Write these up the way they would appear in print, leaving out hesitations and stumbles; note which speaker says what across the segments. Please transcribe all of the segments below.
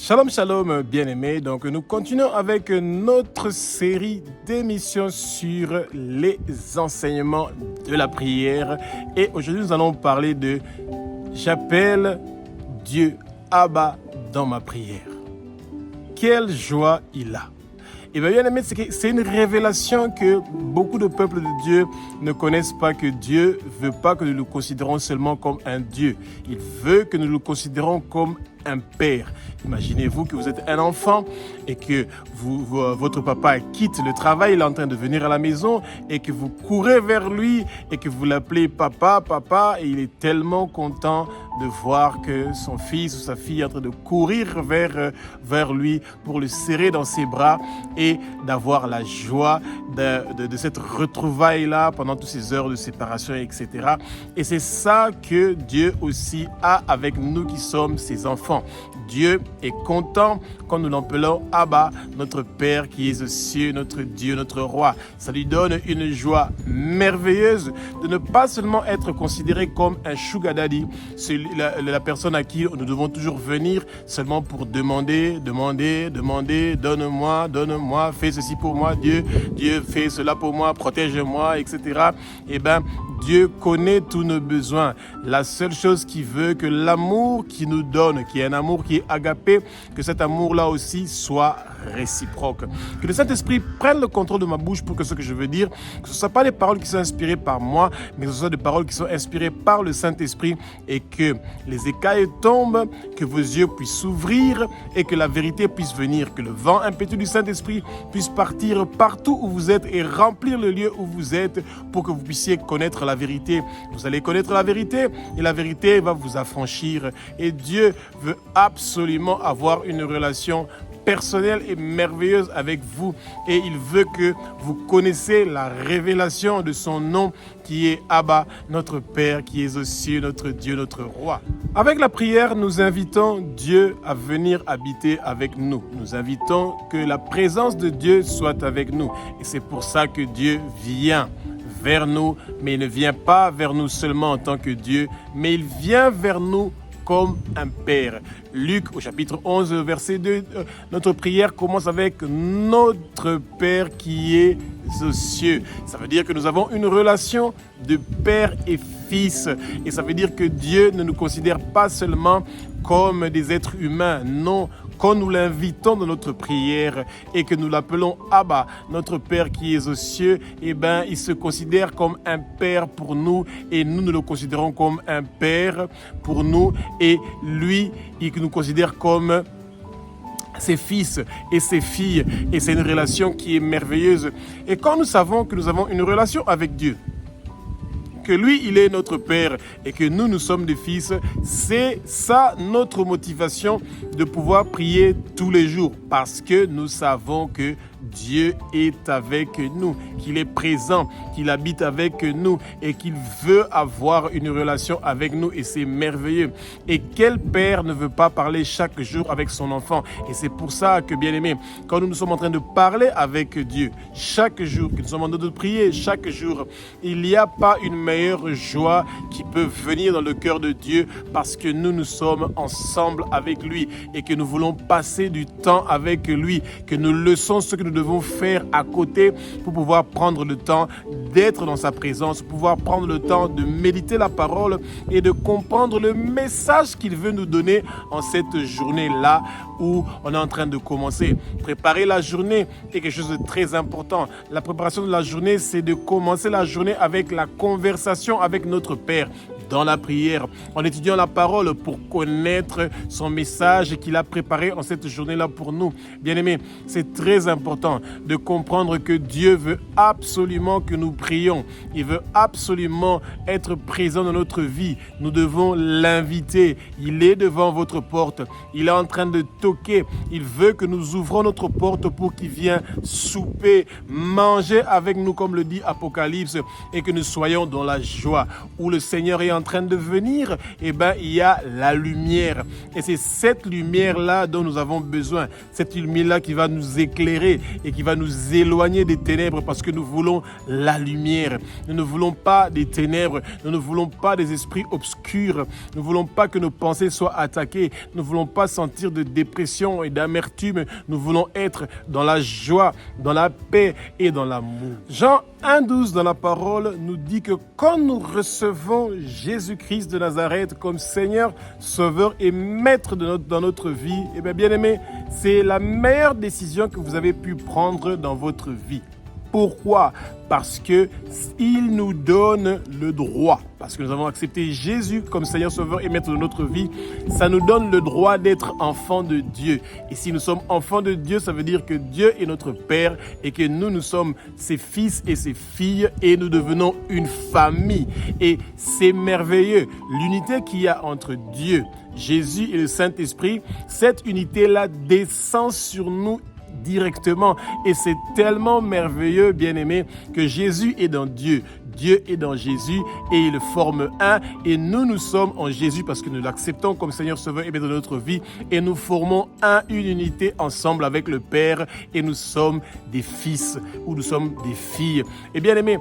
Speaker 1: Shalom, shalom, bien-aimés. Donc, nous continuons avec notre série d'émissions sur les enseignements de la prière. Et aujourd'hui, nous allons parler de « J'appelle Dieu Abba dans ma prière ». Quelle joie il a! Et bien, bien aimé, c'est une révélation que beaucoup de peuples de Dieu ne connaissent pas, que Dieu ne veut pas que nous le considérons seulement comme un Dieu. Il veut que nous le considérons comme un père. Imaginez-vous que vous êtes un enfant et que votre papa quitte le travail, il est en train de venir à la maison et que vous courez vers lui et que vous l'appelez papa, papa, et il est tellement content de voir que son fils ou sa fille est en train de courir vers lui pour le serrer dans ses bras et d'avoir la joie de cette retrouvaille-là pendant toutes ces heures de séparation, etc. Et c'est ça que Dieu aussi a avec nous qui sommes ses enfants. Dieu est content quand nous l'appelons Abba, notre Père qui est aux cieux, notre Dieu, notre Roi. Ça lui donne une joie merveilleuse de ne pas seulement être considéré comme un sugar daddy, la personne à qui nous devons toujours venir seulement pour demander, donne-moi, fais ceci pour moi, Dieu, fais cela pour moi, protège-moi, etc. Eh bien, Dieu connaît tous nos besoins. La seule chose qu'il veut, que l'amour qu'il nous donne, qui est un amour qui est agapé, que cet amour-là aussi soit réciproque. Que le Saint-Esprit prenne le contrôle de ma bouche pour que ce que je veux dire, que ce ne soit pas des paroles qui sont inspirées par moi, mais que ce soit des paroles qui sont inspirées par le Saint-Esprit et que les écailles tombent, que vos yeux puissent s'ouvrir et que la vérité puisse venir, que le vent impétueux du Saint-Esprit puisse partir partout où vous êtes et remplir le lieu où vous êtes pour que vous puissiez connaître la vérité. Vous allez connaître la vérité et la vérité va vous affranchir. Et Dieu veut absolument avoir une relation personnelle et merveilleuse avec vous. Et il veut que vous connaissiez la révélation de son nom qui est Abba, notre Père, qui est aux cieux, notre Dieu, notre Roi. Avec la prière, nous invitons Dieu à venir habiter avec nous. Nous invitons que la présence de Dieu soit avec nous. Et c'est pour ça que Dieu vient vers nous, mais il ne vient pas vers nous seulement en tant que Dieu, mais il vient vers nous comme un Père. Luc, au chapitre 11, verset 2, notre prière commence avec « Notre Père qui est aux cieux ». Ça veut dire que nous avons une relation de Père et Fils. Et ça veut dire que Dieu ne nous considère pas seulement comme des êtres humains. Non, quand nous l'invitons dans notre prière et que nous l'appelons Abba, notre Père qui est aux cieux, eh bien, il se considère comme un Père pour nous et nous le considérons comme un Père pour nous et lui, il nous considère comme ses fils et ses filles et c'est une relation qui est merveilleuse. Et quand nous savons que nous avons une relation avec Dieu, que lui, il est notre Père et que nous, nous sommes des fils, c'est ça notre motivation de pouvoir prier tous les jours parce que nous savons que Dieu est avec nous, qu'il est présent, qu'il habite avec nous et qu'il veut avoir une relation avec nous et c'est merveilleux. Et quel père ne veut pas parler chaque jour avec son enfant? Et c'est pour ça que, bien aimé, quand nous sommes en train de parler avec Dieu chaque jour, que nous sommes en train de prier chaque jour, il n'y a pas une meilleure joie qui peut venir dans le cœur de Dieu parce que nous sommes ensemble avec lui et que nous voulons passer du temps avec lui, que nous leçons ce que nous devons faire à côté pour pouvoir prendre le temps d'être dans sa présence, pouvoir prendre le temps de méditer la parole et de comprendre le message qu'il veut nous donner en cette journée-là où on est en train de commencer. Préparer la journée est quelque chose de très important. La préparation de la journée, c'est de commencer la journée avec la conversation avec notre Père dans la prière, en étudiant la parole pour connaître son message qu'il a préparé en cette journée-là pour nous. Bien-aimés, c'est très important de comprendre que Dieu veut absolument que nous prions. Il veut absolument être présent dans notre vie. Nous devons l'inviter. Il est devant votre porte. Il est en train de toquer. Il veut que nous ouvrons notre porte pour qu'il vienne souper, manger avec nous, comme le dit Apocalypse, et que nous soyons dans la joie, où le Seigneur est est en train de venir, il y a la lumière. Et c'est cette lumière-là dont nous avons besoin. Cette lumière-là qui va nous éclairer et qui va nous éloigner des ténèbres parce que nous voulons la lumière. Nous ne voulons pas des ténèbres. Nous ne voulons pas des esprits obscurs. Nous ne voulons pas que nos pensées soient attaquées. Nous ne voulons pas sentir de dépression et d'amertume. Nous voulons être dans la joie, dans la paix et dans l'amour. Jean 1,12 dans la parole nous dit que quand nous recevons Jésus-Christ de Nazareth comme Seigneur, Sauveur et Maître dans notre vie, bien-aimés, c'est la meilleure décision que vous avez pu prendre dans votre vie. Pourquoi? Parce qu'il nous donne le droit. Parce que nous avons accepté Jésus comme Seigneur, Sauveur et Maître de notre vie. Ça nous donne le droit d'être enfants de Dieu. Et si nous sommes enfants de Dieu, ça veut dire que Dieu est notre Père et que nous sommes ses fils et ses filles et nous devenons une famille. Et c'est merveilleux. L'unité qu'il y a entre Dieu, Jésus et le Saint-Esprit, cette unité-là descend sur nous directement. Et c'est tellement merveilleux, bien-aimé, que Jésus est dans Dieu. Dieu est dans Jésus et ils forment un. Et nous sommes en Jésus parce que nous l'acceptons comme Seigneur, Sauveur et Maître de notre vie. Et nous formons une unité ensemble avec le Père. Et nous sommes des fils ou nous sommes des filles. Et bien-aimé,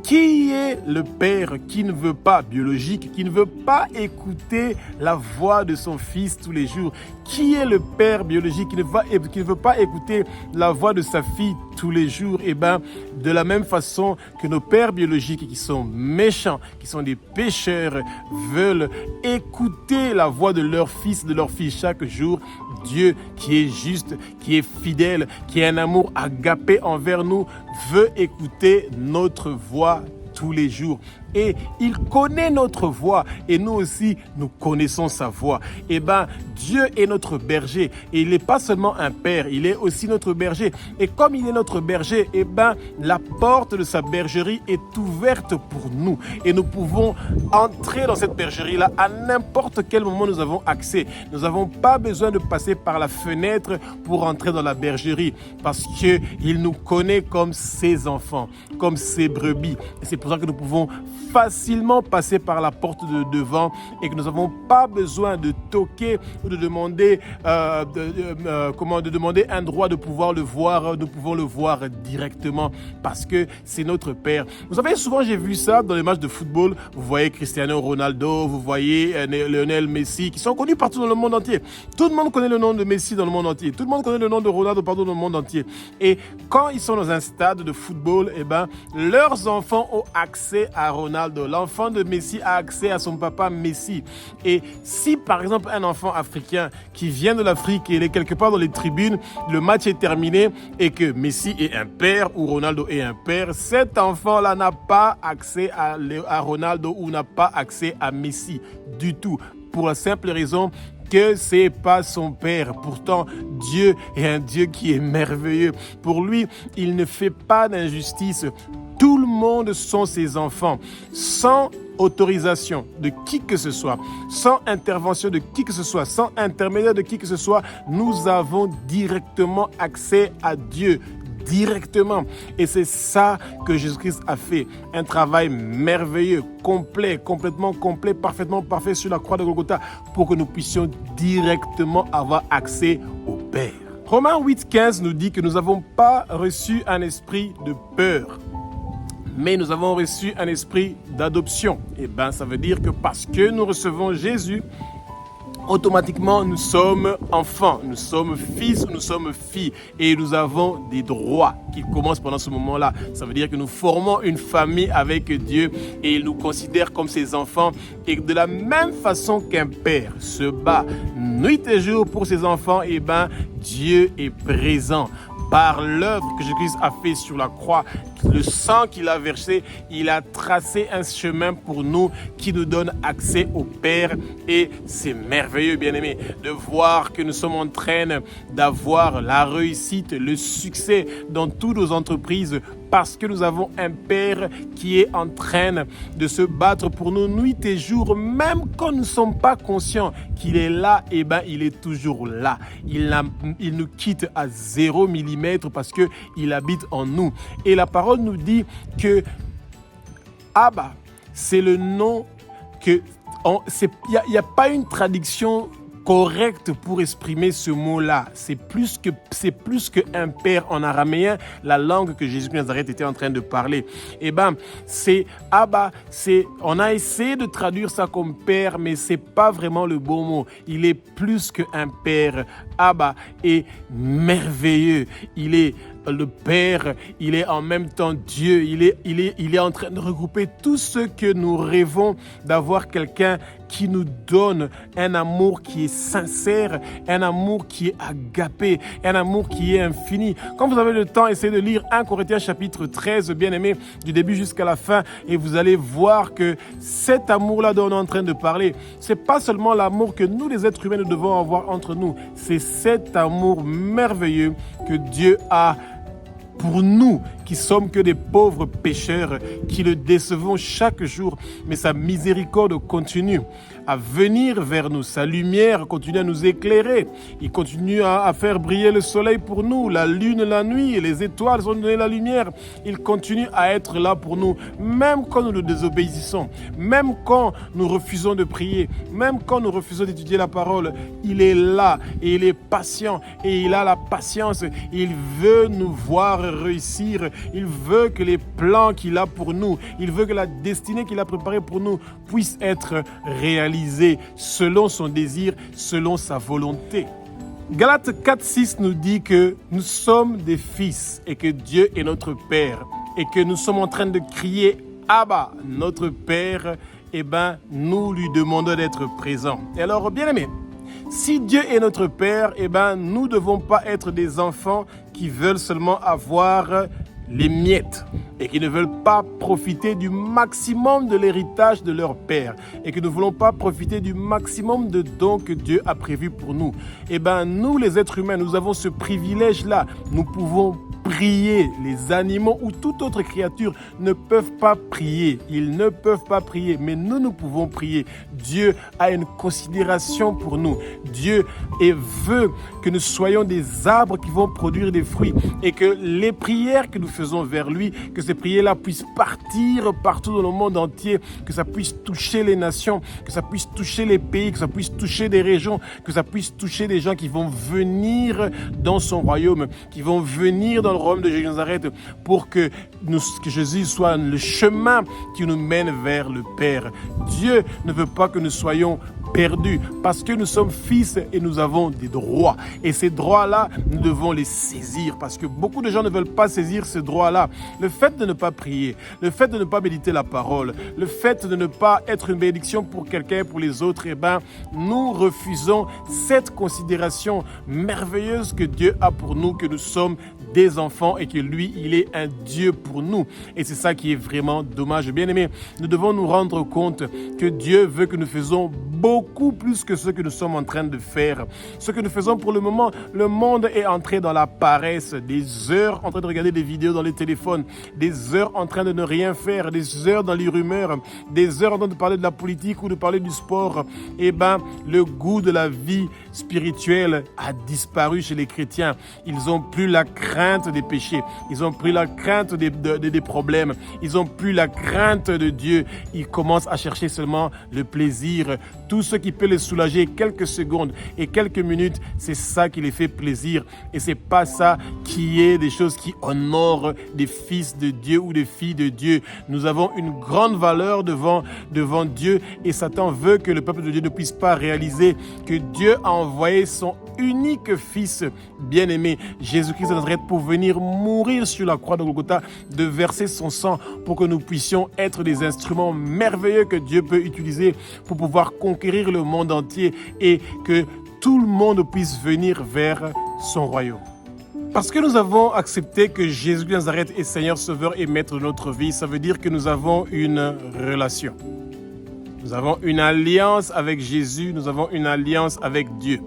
Speaker 1: qui est le père qui ne veut pas, biologique, qui ne veut pas écouter la voix de son fils tous les jours? Qui est le père biologique qui ne veut pas écouter la voix de sa fille tous les jours? De la même façon que nos pères biologiques qui sont méchants, qui sont des pécheurs, veulent écouter la voix de leur fils, de leur fille chaque jour, Dieu qui est juste, qui est fidèle, qui a un amour agapé envers nous, veut écouter notre voix tous les jours. Et il connaît notre voix et nous aussi, nous connaissons sa voix. Dieu est notre berger et il n'est pas seulement un père, il est aussi notre berger. Et comme il est notre berger, la porte de sa bergerie est ouverte pour nous. Et nous pouvons entrer dans cette bergerie-là à n'importe quel moment nous avons accès. Nous n'avons pas besoin de passer par la fenêtre pour entrer dans la bergerie parce qu'il nous connaît comme ses enfants, comme ses brebis. Et c'est pour ça que nous pouvons facilement passer par la porte de devant et que nous n'avons pas besoin de toquer ou de demander un droit de pouvoir le voir. Nous pouvons le voir directement parce que c'est notre Père. Vous savez, souvent j'ai vu ça dans les matchs de football. Vous voyez Cristiano Ronaldo, vous voyez Lionel Messi qui sont connus partout dans le monde entier. Tout le monde connaît le nom de Messi dans le monde entier. Tout le monde connaît le nom de Ronaldo partout dans le monde entier. Et quand ils sont dans un stade de football, leurs enfants ont accès à Ronaldo. L'enfant de Messi a accès à son papa Messi. Et si par exemple un enfant africain qui vient de l'Afrique et il est quelque part dans les tribunes, le match est terminé et que Messi est un père ou Ronaldo est un père, cet enfant-là n'a pas accès à Ronaldo ou n'a pas accès à Messi du tout. Pour la simple raison que c'est pas son père. Pourtant, Dieu est un Dieu qui est merveilleux. Pour lui, il ne fait pas d'injustice. Tout le monde sont ses enfants, sans autorisation de qui que ce soit, sans intervention de qui que ce soit, sans intermédiaire de qui que ce soit. Nous avons directement accès à Dieu. Directement. Et c'est ça que Jésus-Christ a fait. Un travail merveilleux, complet, complètement complet, parfaitement parfait sur la croix de Golgotha pour que nous puissions directement avoir accès au Père. Romains 8,15 nous dit que nous n'avons pas reçu un esprit de peur, mais nous avons reçu un esprit d'adoption. Ça veut dire que parce que nous recevons Jésus, automatiquement, nous sommes enfants, nous sommes fils, nous sommes filles et nous avons des droits qui commencent pendant ce moment-là. Ça veut dire que nous formons une famille avec Dieu et il nous considère comme ses enfants. Et de la même façon qu'un père se bat nuit et jour pour ses enfants, Dieu est présent. Par l'œuvre que Jésus-Christ a fait sur la croix, le sang qu'il a versé, il a tracé un chemin pour nous qui nous donne accès au Père. Et c'est merveilleux, bien-aimés, de voir que nous sommes en train d'avoir la réussite, le succès dans toutes nos entreprises parce que nous avons un Père qui est en train de se battre pour nous nuit et jour, même quand nous ne sommes pas conscients qu'il est là, il est toujours là. Il nous quitte à 0 millimètre parce qu'il habite en nous. Et la parole nous dit que Abba, c'est le nom que il n'y a pas une traduction correcte pour exprimer ce mot-là. C'est plus qu'un père en araméen, la langue que Jésus de Nazareth était en train de parler. C'est Abba, on a essayé de traduire ça comme père, mais c'est pas vraiment le bon mot. Il est plus qu'un père. Abba est merveilleux. Il est le Père, il est en même temps Dieu, il est en train de regrouper tout ce que nous rêvons d'avoir quelqu'un qui nous donne un amour qui est sincère, un amour qui est agapé, un amour qui est infini. Quand vous avez le temps, essayez de lire 1 Corinthiens chapitre 13, bien aimé, du début jusqu'à la fin, et vous allez voir que cet amour-là dont on est en train de parler, c'est pas seulement l'amour que nous, les êtres humains, nous devons avoir entre nous, c'est cet amour merveilleux que Dieu a pour nous qui sommes que des pauvres pécheurs, qui le décevons chaque jour, mais sa miséricorde continue à venir vers nous, sa lumière continue à nous éclairer, il continue à faire briller le soleil pour nous, la lune la nuit, et les étoiles sont données la lumière, il continue à être là pour nous, même quand nous le désobéissons, même quand nous refusons de prier, même quand nous refusons d'étudier la parole, il est là et il est patient et il a la patience, il veut nous voir réussir, il veut que les plans qu'il a pour nous, il veut que la destinée qu'il a préparée pour nous puisse être réalisée selon son désir, selon sa volonté. Galates 4:6 nous dit que nous sommes des fils et que Dieu est notre Père et que nous sommes en train de crier Abba, notre Père, nous lui demandons d'être présents. Et alors, bien aimé, si Dieu est notre Père, nous ne devons pas être des enfants qui veulent seulement avoir les miettes et qui ne veulent pas profiter du maximum de l'héritage de leur Père et que ne voulons pas profiter du maximum de dons que Dieu a prévus pour nous. Nous, les êtres humains, nous avons ce privilège-là. Nous pouvons prier. Les animaux ou toute autre créature ne peuvent pas prier. Ils ne peuvent pas prier, mais nous pouvons prier. Dieu a une considération pour nous. Dieu veut que nous soyons des arbres qui vont produire des fruits et que les prières que nous faisons vers lui, que ces prières-là puissent partir partout dans le monde entier, que ça puisse toucher les nations, que ça puisse toucher les pays, que ça puisse toucher des régions, que ça puisse toucher des gens qui vont venir dans son royaume, qui vont venir dans le royaume de Jésus de Nazareth pour que Jésus soit le chemin qui nous mène vers le Père. Dieu ne veut pas que nous soyons perdus parce que nous sommes fils et nous avons des droits. Et ces droits-là, nous devons les saisir parce que beaucoup de gens ne veulent pas saisir ces droits-là. Le fait de ne pas prier, le fait de ne pas méditer la parole, le fait de ne pas être une bénédiction pour quelqu'un, pour les autres, nous refusons cette considération merveilleuse que Dieu a pour nous, que nous sommes des enfants et que lui, il est un Dieu pour nous. Et c'est ça qui est vraiment dommage. Bien aimé, nous devons nous rendre compte que Dieu veut que nous faisons beaucoup plus que ce que nous sommes en train de faire. Ce que nous faisons pour le moment, le monde est entré dans la paresse, des heures en train de regarder des vidéos dans les téléphones, des heures en train de ne rien faire, des heures dans les rumeurs, des heures en train de parler de la politique ou de parler du sport. Le goût de la vie spirituelle a disparu chez les chrétiens. Ils n'ont plus la crainte des péchés. Ils ont plus la crainte des problèmes. Ils ont plus la crainte de Dieu. Ils commencent à chercher seulement le plaisir. Tout ce qui peut les soulager quelques secondes et quelques minutes, c'est ça qui les fait plaisir. Et c'est pas ça qui est des choses qui honorent des fils de Dieu ou des filles de Dieu. Nous avons une grande valeur devant Dieu et Satan veut que le peuple de Dieu ne puisse pas réaliser que Dieu a envoyé son unique fils bien-aimé, Jésus-Christ de Nazareth, pour venir mourir sur la croix de Golgotha, de verser son sang pour que nous puissions être des instruments merveilleux que Dieu peut utiliser pour pouvoir conquérir le monde entier et que tout le monde puisse venir vers son royaume. Parce que nous avons accepté que Jésus de Nazareth est Seigneur, Sauveur et Maître de notre vie, ça veut dire que nous avons une relation. Nous avons une alliance avec Jésus, nous avons une alliance avec Dieu.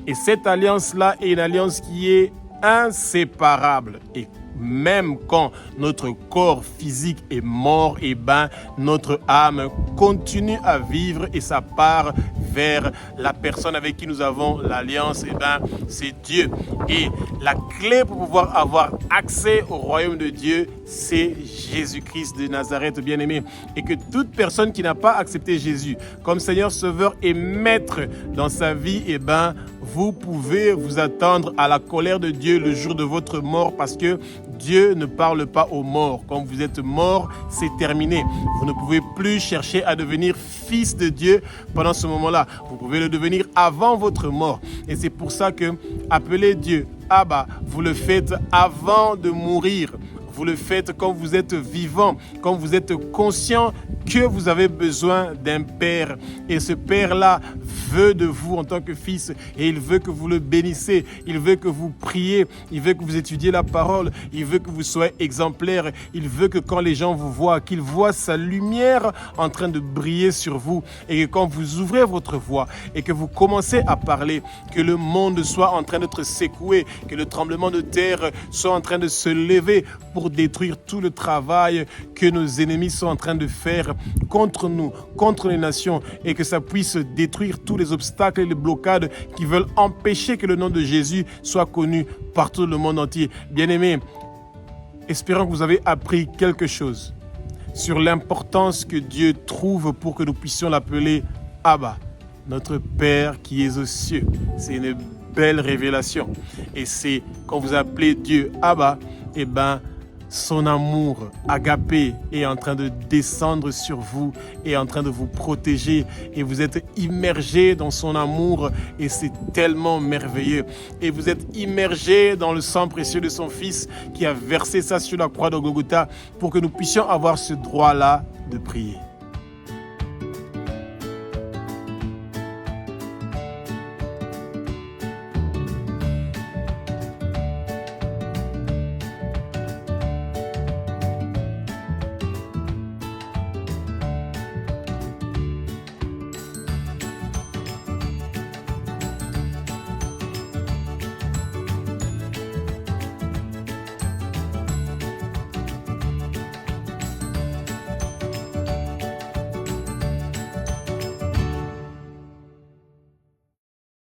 Speaker 1: Et cette alliance-là est une alliance qui est inséparable. Et même quand notre corps physique est mort, eh ben, notre âme continue à vivre et ça part vers la personne avec qui nous avons l'alliance, eh ben, c'est Dieu. Et la clé pour pouvoir avoir accès au royaume de Dieu, c'est Jésus-Christ de Nazareth, bien-aimé. Et que toute personne qui n'a pas accepté Jésus comme Seigneur, Sauveur et Maître dans sa vie, eh ben, vous pouvez vous attendre à la colère de Dieu le jour de votre mort parce que Dieu ne parle pas aux morts. Quand vous êtes mort, c'est terminé. Vous ne pouvez plus chercher à devenir fils de Dieu pendant ce moment-là. Vous pouvez le devenir avant votre mort. Et c'est pour ça que appeler Dieu Abba, vous le faites avant de mourir. Vous le faites quand vous êtes vivant, quand vous êtes conscient que vous avez besoin d'un père. Et ce père-là veut de vous en tant que fils et il veut que vous le bénissez. Il veut que vous priez. Il veut que vous étudiez la parole. Il veut que vous soyez exemplaires. Il veut que quand les gens vous voient, qu'ils voient sa lumière en train de briller sur vous et que quand vous ouvrez votre voix et que vous commencez à parler, que le monde soit en train d'être secoué, que le tremblement de terre soit en train de se lever pour détruire tout le travail que nos ennemis sont en train de faire contre nous, contre les nations, et que ça puisse détruire tous les obstacles et les blocades qui veulent empêcher que le nom de Jésus soit connu partout dans le monde entier. Bien-aimés, espérons que vous avez appris quelque chose sur l'importance que Dieu trouve pour que nous puissions l'appeler Abba, notre Père qui est aux cieux. C'est une belle révélation. Et c'est quand vous appelez Dieu Abba, eh ben, son amour agapé est en train de descendre sur vous et en train de vous protéger et vous êtes immergé dans son amour et c'est tellement merveilleux. Et vous êtes immergé dans le sang précieux de son Fils qui a versé ça sur la croix de Golgotha pour que nous puissions avoir ce droit-là de prier.